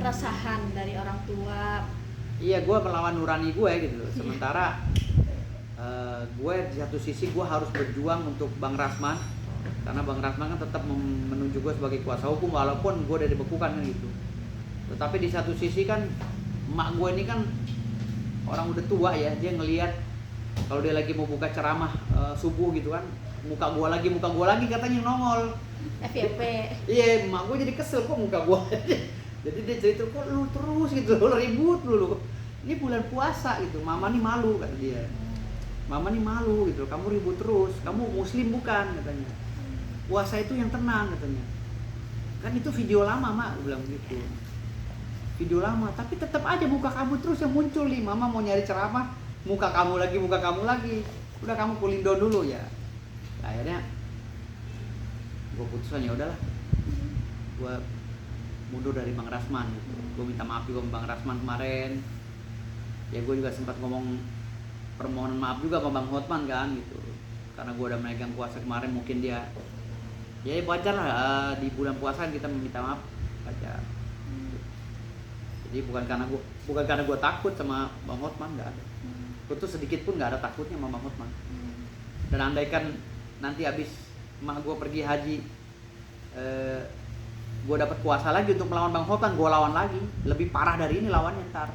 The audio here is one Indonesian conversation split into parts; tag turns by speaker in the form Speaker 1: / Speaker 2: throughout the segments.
Speaker 1: keresahan dari orang tua.
Speaker 2: Iya, gue melawan nurani gue gitu. Sementara gue di satu sisi gue harus berjuang untuk Bang Rasman, karena Bang Rasman kan tetap menunjuk gue sebagai kuasa hukum walaupun gue udah dibekukan kan gitu. Tetapi di satu sisi kan emak gue ini kan orang udah tua ya, dia ngelihat kalau dia lagi mau buka ceramah subuh gitu kan, muka gue lagi katanya nongol.
Speaker 1: FYP.
Speaker 2: Iya, emak gue jadi kesel kok muka gue. Jadi dia cerita kok lu terus gitu, lu ribut lu. Ini bulan puasa gitu, mama nih malu kata dia. Mama nih malu gitu, kamu ribut terus, kamu muslim bukan katanya. Puasa itu yang tenang katanya. Kan itu video lama mak, gue bilang gitu. Video lama, tapi tetap aja muka kamu terus yang muncul nih. Mama mau nyari ceramah, muka kamu lagi. Udah kamu cooling down dulu ya. Akhirnya gue putusan ya udahlah, gue mundur dari Bang Rasman gitu. Gue minta maaf juga sama Bang Rasman kemarin. Ya gue juga sempat ngomong permohonan maaf juga sama Bang Hotman kan gitu, karena gue udah megang kuasa kemarin. Mungkin dia ya wajar lah, di bulan puasa kita meminta maaf, wajar. Jadi bukan karena gue takut sama Bang Hotman, nggak ada. Gue tuh sedikit pun nggak ada takutnya sama Bang Hotman. Dan andaikan nanti abis emak gue pergi haji, gue dapat kuasa lagi untuk melawan Bang Hotman, gue lawan lagi. Lebih parah dari ini lawannya ntar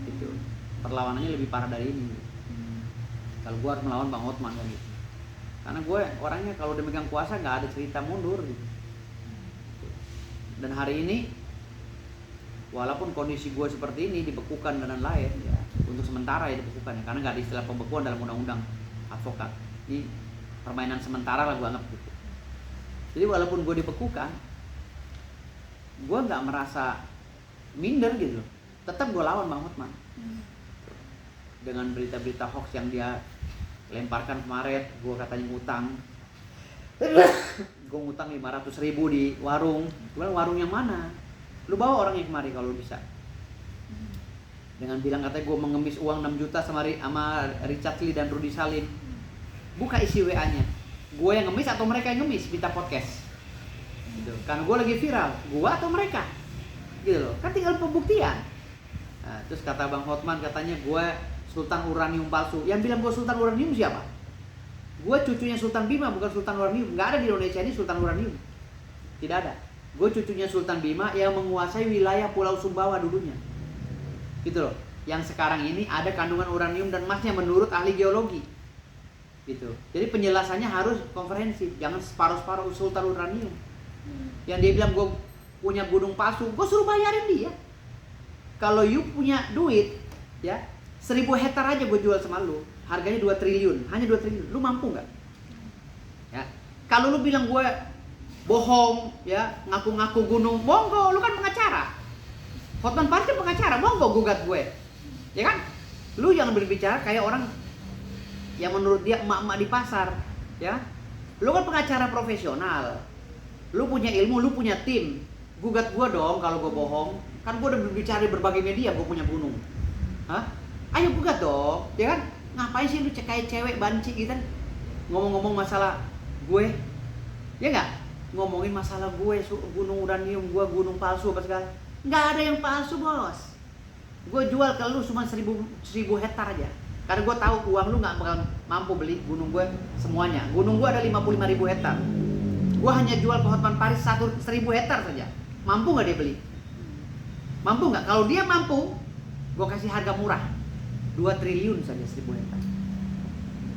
Speaker 2: gitu. Perlawanannya lebih parah dari ini kalau gue harus melawan Bang Hotman kan gitu. Karena gue orangnya kalau udah megang kuasa nggak ada cerita mundur gitu. Dan hari ini walaupun kondisi gue seperti ini, dibekukan dan lain-lain ya, untuk sementara ya dibekukan ya, karena nggak ada istilah pembekuan dalam undang-undang advokat. Ini permainan sementara lah gue anggap gitu. Jadi walaupun gue dibekukan, gue nggak merasa minder gitu, tetap gue lawan Bang Hotman. Dengan berita-berita hoax yang dia lemparkan kemarin, gue katanya ngutang. Gue ngutang 500.000 di warung. Gue bilang, warung yang mana? Lu bawa orangnya kemari kalau lu bisa. Dengan bilang katanya gue mengemis uang 6 juta sama Richard Lee dan Rudy Salim. Buka isi WA-nya. Gue yang ngemis atau mereka yang ngemis minta podcast. Gitu. Karena gue lagi viral, gue atau mereka. Gitu loh. Kan tinggal pembuktian. Nah, terus kata Bang Hotman katanya gue Sultan Uranium palsu. Yang bilang gue Sultan Uranium siapa? Gue cucunya Sultan Bima, bukan Sultan Uranium. Nggak ada di Indonesia ini Sultan Uranium. Tidak ada. Gue cucunya Sultan Bima yang menguasai wilayah Pulau Sumbawa dulunya. Gitu loh. Yang sekarang ini ada kandungan uranium dan emasnya menurut ahli geologi. Gitu. Jadi penjelasannya harus komprehensif. Jangan separuh-separuh Sultan Uranium. Yang dia bilang gue punya gunung palsu, gue suruh bayarin dia. Kalau you punya duit, ya 1.000 hektar aja gue jual sama lu, harganya 2 triliun, hanya 2 triliun, lu mampu nggak? Ya, kalau lu bilang gue bohong, ya ngaku-ngaku gunung, monggo, lu kan pengacara. Hotman Paris kan pengacara, monggo gugat gue, ya kan? Lu jangan berbicara kayak orang yang menurut dia emak-emak di pasar, ya. Lu kan pengacara profesional, lu punya ilmu, lu punya tim, gugat gue dong kalau gue bohong. Kan gue udah berbicara di berbagai media, gue punya gunung. Hah? Ayo gugat dong, ya kan? Ngapain sih lu kayak cewek banci gitu kan? Ngomong-ngomong masalah gue, ya nggak? Ngomongin masalah gue, gunung uranium, gue gunung palsu apa segala. Nggak ada yang palsu bos. Gue jual ke lu cuma 1.000 hektar aja. Karena gue tahu uang lu nggak bakal mampu beli gunung gue semuanya. Gunung gue ada 55.000 hektar. Gue hanya jual ke Hotman Paris 1.000 hektar saja. Mampu nggak dia beli? Mampu nggak? Kalau dia mampu, gue kasih harga murah 2 triliun saja 1.000 hektar.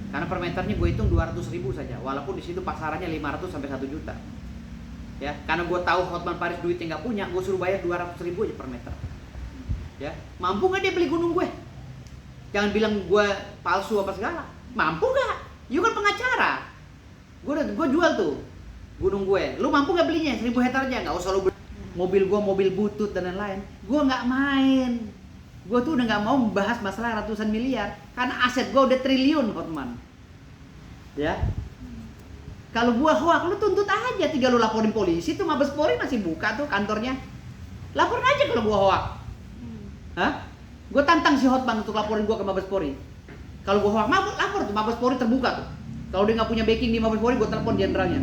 Speaker 2: Karena per meternya gue hitung 200.000 saja. Walaupun di situ pasarannya 500 sampai 1 juta. Ya, karena gue tahu Hotman Paris duitnya nggak punya, gue suruh bayar 200.000 aja per meter. Ya, mampu nggak dia beli gunung gue? Jangan bilang gue palsu apa segala. Mampu nggak? You kan pengacara. Gue jual tuh gunung gue. Lu mampu nggak belinya 1.000 hektar aja? Nggak usah lu beli mobil gue, mobil butut dan lain-lain. Gue nggak main. Gue tuh udah nggak mau membahas masalah ratusan miliar karena aset gue udah triliun, Hotman. Ya. Kalau gue hoak, lu tuntut aja, tinggal lu laporin polisi tuh, Mabes Polri masih buka tuh kantornya. Laporin aja kalau gue hoak. Hah? Gue tantang si Hotman untuk laporin gue ke Mabes Polri. Kalau gue hoak, lapor tuh, Mabes Polri terbuka tuh. Kalau dia nggak punya backing di Mabes Polri, gue telepon jenderalnya.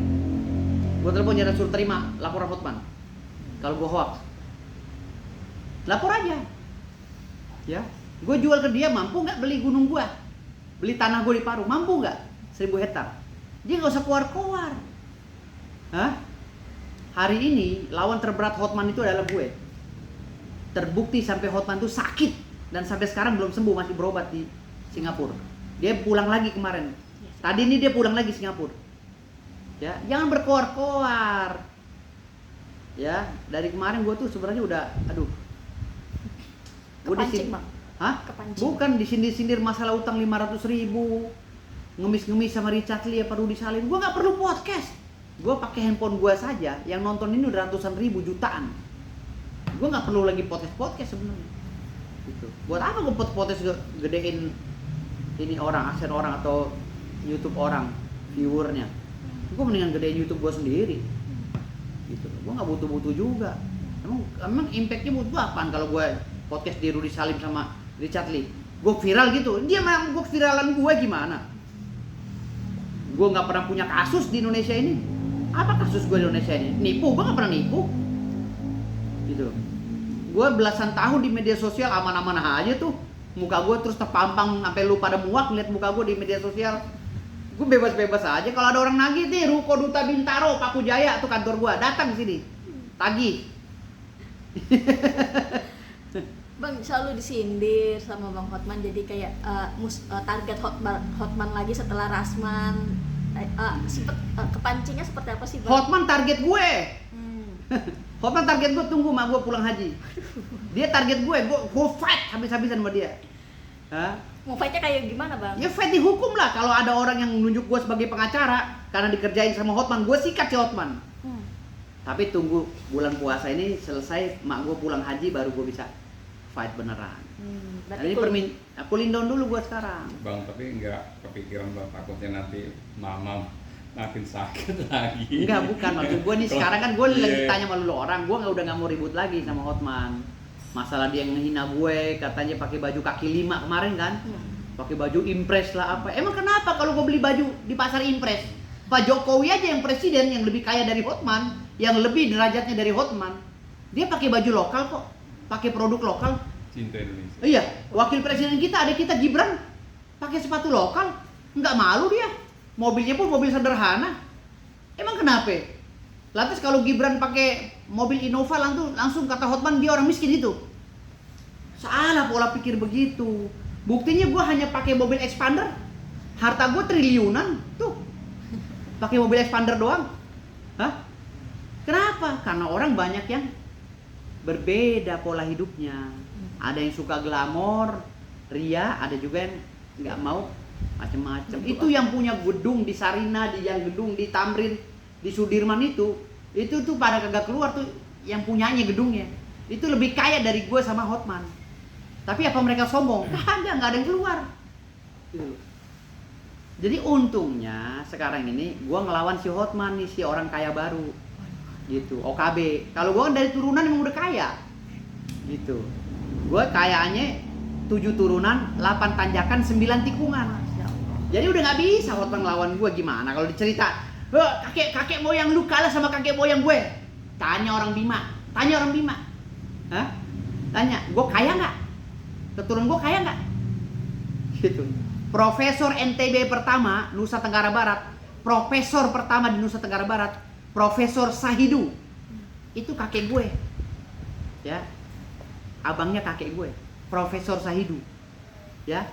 Speaker 2: Gue telepon jenderal suruh terima laporan Hotman. Kalau gue hoax, Lapor aja. Ya, gue jual ke dia, mampu nggak beli gunung gua? Beli tanah gue di Parung, mampu nggak? 1000 hektar. Dia nggak usah keluar-keluar. Hah? Hari ini lawan terberat Hotman itu adalah gue. Terbukti sampai Hotman itu sakit dan sampai sekarang belum sembuh, masih berobat di Singapura. Dia pulang lagi kemarin. Tadi ini dia pulang lagi Singapura. Ya, jangan berkoar-koar. Ya, dari kemarin gue tuh sebenarnya udah, aduh.
Speaker 1: Kepancing, Bang.
Speaker 2: Hah?
Speaker 1: Kepancing.
Speaker 2: Bukan disindir-sindir masalah utang 500.000, ngemis-ngemis sama Richard Lee apa Rudy Salim. Gue nggak perlu podcast. Gue pakai handphone gue saja, yang nonton ini udah ratusan ribu, jutaan. Gue nggak perlu lagi podcast sebenarnya. Gitu. Buat apa gue podcast gedein ini orang, aksen orang atau YouTube orang, viewernya? Gue mendingan gedein YouTube gue sendiri. Gitu. Gue nggak butuh-butuh juga. Emang impactnya buat gue apaan kalau gue podcast di Rudy Salim sama Richard Lee? Gue viral gitu. Dia memang gue viralan gue gimana? Gue nggak pernah punya kasus di Indonesia ini. Apa kasus gue di Indonesia ini? Nipu? Gue nggak pernah nipu. Gitu. Gue belasan tahun di media sosial aman-aman aja tuh. Muka gue terus terpampang sampai lu pada muak lihat muka gue di media sosial. Gue bebas-bebas aja. Kalau ada orang nagih nih, Ruko Duta Bintaro, Paku Jaya tuh kantor gue, datang sini, tagih.
Speaker 1: Bang selalu disindir sama Bang Hotman, jadi kayak target Hotman lagi setelah Rasman. Kepancingnya seperti apa sih, Bang?
Speaker 2: Hotman target gue. Hotman target gue, tunggu mak gue pulang haji. Dia target gue fight habis-habisan sama dia. Hah?
Speaker 1: Mau fightnya kayak gimana, Bang?
Speaker 2: Ya fight dihukum lah. Kalau ada orang yang nunjuk gue sebagai pengacara karena dikerjain sama Hotman, gue sikat si Hotman. Tapi tunggu bulan puasa ini selesai, mak gue pulang haji baru gue bisa fight beneran. Jadi kulin down dulu gue sekarang.
Speaker 3: Bang, tapi nggak kepikiran Bang, takutnya nanti mama makin sakit lagi.
Speaker 2: Enggak, bukan maksud gue nih. Sekarang kan gue lagi tanya sama lu orang, gue udah nggak mau ribut lagi sama Hotman. Masalah dia ngehina gue, katanya pakai baju kaki 5 kemarin kan, pakai baju Impress lah apa. Emang kenapa kalau gue beli baju di pasar Impress? Pak Jokowi aja yang presiden, yang lebih kaya dari Hotman, yang lebih derajatnya dari Hotman. Dia pakai baju lokal kok, pakai produk lokal.
Speaker 3: Cinta Indonesia.
Speaker 2: Iya, wakil presiden kita, ada kita Gibran, pakai sepatu lokal, nggak malu dia. Mobilnya pun mobil sederhana. Emang kenapa? Lantas kalau Gibran pakai mobil Innova langsung kata Hotman dia orang miskin itu. Salah pola pikir begitu. Buktinya gue hanya pakai mobil expander, harta gue triliunan tuh. Pakai mobil expander doang. Hah? Kenapa? Karena orang banyak yang berbeda pola hidupnya. Ada yang suka glamor, ria, ada juga yang nggak mau macam-macam. Itu yang punya gedung di Sarina, yang gedung di Tamrin, di Sudirman itu tuh pada kagak keluar tuh yang punyanya gedungnya. Itu lebih kaya dari gue sama Hotman. Tapi apa mereka sombong? Kagak, nggak ada yang keluar. Gitu. Jadi untungnya sekarang ini gue ngelawan si Hotman nih, si orang kaya baru. Gitu, OKB. Kalau gue kan dari turunan emang udah kaya. Gitu. Gue kayaannya 7 turunan, 8 tanjakan, 9 tikungan. Jadi udah nggak bisa Hotman ngelawan gue. Gimana kalau dicerita, kakek moyang lu kalah sama kakek moyang gue? Tanya orang Bima. Hah? Tanya, gue kaya nggak? Keturunan gue kaya nggak? Gitu. Profesor NTB pertama Nusa Tenggara Barat, profesor pertama di Nusa Tenggara Barat, Profesor Sahidu, itu kakek gue. Ya, abangnya kakek gue, Profesor Sahidu. Ya,